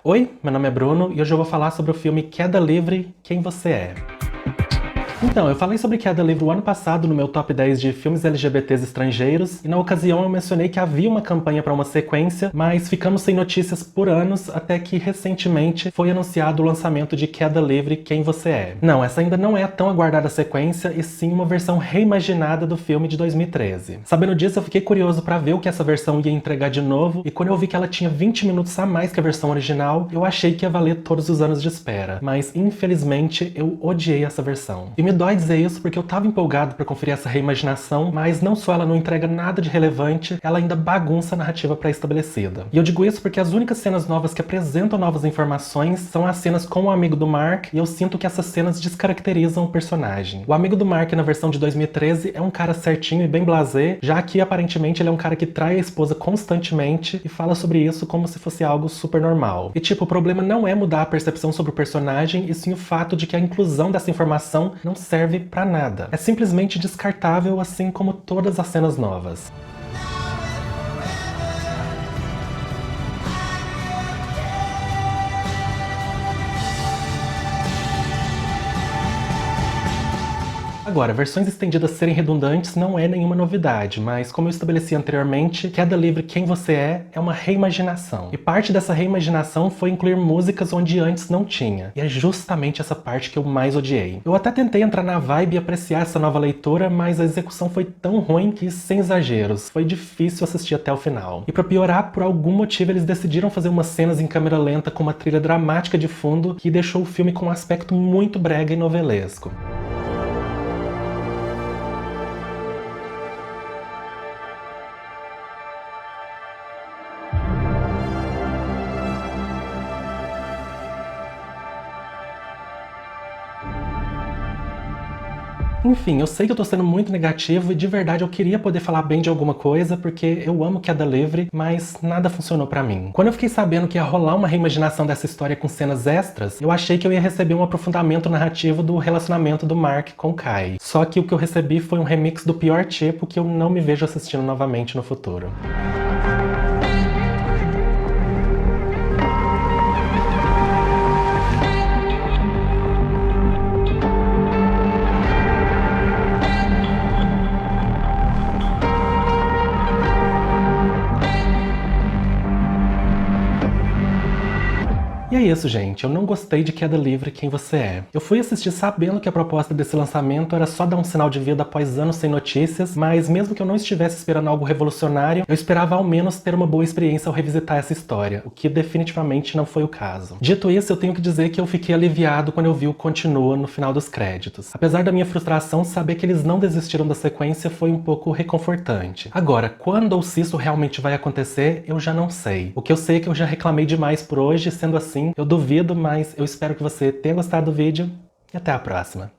Oi, meu nome é Bruno e hoje eu vou falar sobre o filme Queda Livre, Quem Você É. Então, eu falei sobre Queda Livre o ano passado no meu top 10 de filmes LGBTs estrangeiros, e na ocasião eu mencionei que havia uma campanha para uma sequência, mas ficamos sem notícias por anos, até que recentemente foi anunciado o lançamento de Queda Livre, Quem Você É. Não, essa ainda não é a tão aguardada sequência, e sim uma versão reimaginada do filme de 2013. Sabendo disso, eu fiquei curioso para ver o que essa versão ia entregar de novo, e quando eu vi que ela tinha 20 minutos a mais que a versão original, eu achei que ia valer todos os anos de espera. Mas, infelizmente, eu odiei essa versão. E me dói dizer isso porque eu tava empolgado pra conferir essa reimaginação, mas não só ela não entrega nada de relevante, ela ainda bagunça a narrativa pré-estabelecida. E eu digo isso porque as únicas cenas novas que apresentam novas informações são as cenas com o amigo do Mark, e eu sinto que essas cenas descaracterizam o personagem. O amigo do Mark na versão de 2013 é um cara certinho e bem blasé, já que aparentemente ele é um cara que trai a esposa constantemente e fala sobre isso como se fosse algo super normal. E tipo, o problema não é mudar a percepção sobre o personagem, e sim o fato de que a inclusão dessa informação não serve pra nada. É simplesmente descartável, assim como todas as cenas novas. Agora, versões estendidas serem redundantes não é nenhuma novidade, mas como eu estabeleci anteriormente, Queda Livre Quem Você é uma reimaginação. E parte dessa reimaginação foi incluir músicas onde antes não tinha. E é justamente essa parte que eu mais odiei. Eu até tentei entrar na vibe e apreciar essa nova leitura, mas a execução foi tão ruim que, sem exageros, foi difícil assistir até o final. E pra piorar, por algum motivo eles decidiram fazer umas cenas em câmera lenta com uma trilha dramática de fundo que deixou o filme com um aspecto muito brega e novelesco. Enfim, eu sei que eu tô sendo muito negativo e de verdade eu queria poder falar bem de alguma coisa, porque eu amo Queda Livre, mas nada funcionou pra mim. Quando eu fiquei sabendo que ia rolar uma reimaginação dessa história com cenas extras, eu achei que eu ia receber um aprofundamento narrativo do relacionamento do Mark com Kai. Só que o que eu recebi foi um remix do pior tipo que eu não me vejo assistindo novamente no futuro. E é isso, gente. Eu não gostei de Queda Livre Quem Você É. Eu fui assistir sabendo que a proposta desse lançamento era só dar um sinal de vida após anos sem notícias, mas mesmo que eu não estivesse esperando algo revolucionário, eu esperava ao menos ter uma boa experiência ao revisitar essa história, o que definitivamente não foi o caso. Dito isso, eu tenho que dizer que eu fiquei aliviado quando eu vi o Continua no final dos créditos. Apesar da minha frustração, saber que eles não desistiram da sequência foi um pouco reconfortante. Agora, quando ou se isso realmente vai acontecer, eu já não sei. O que eu sei é que eu já reclamei demais por hoje, sendo assim, eu duvido, mas eu espero que você tenha gostado do vídeo e até a próxima.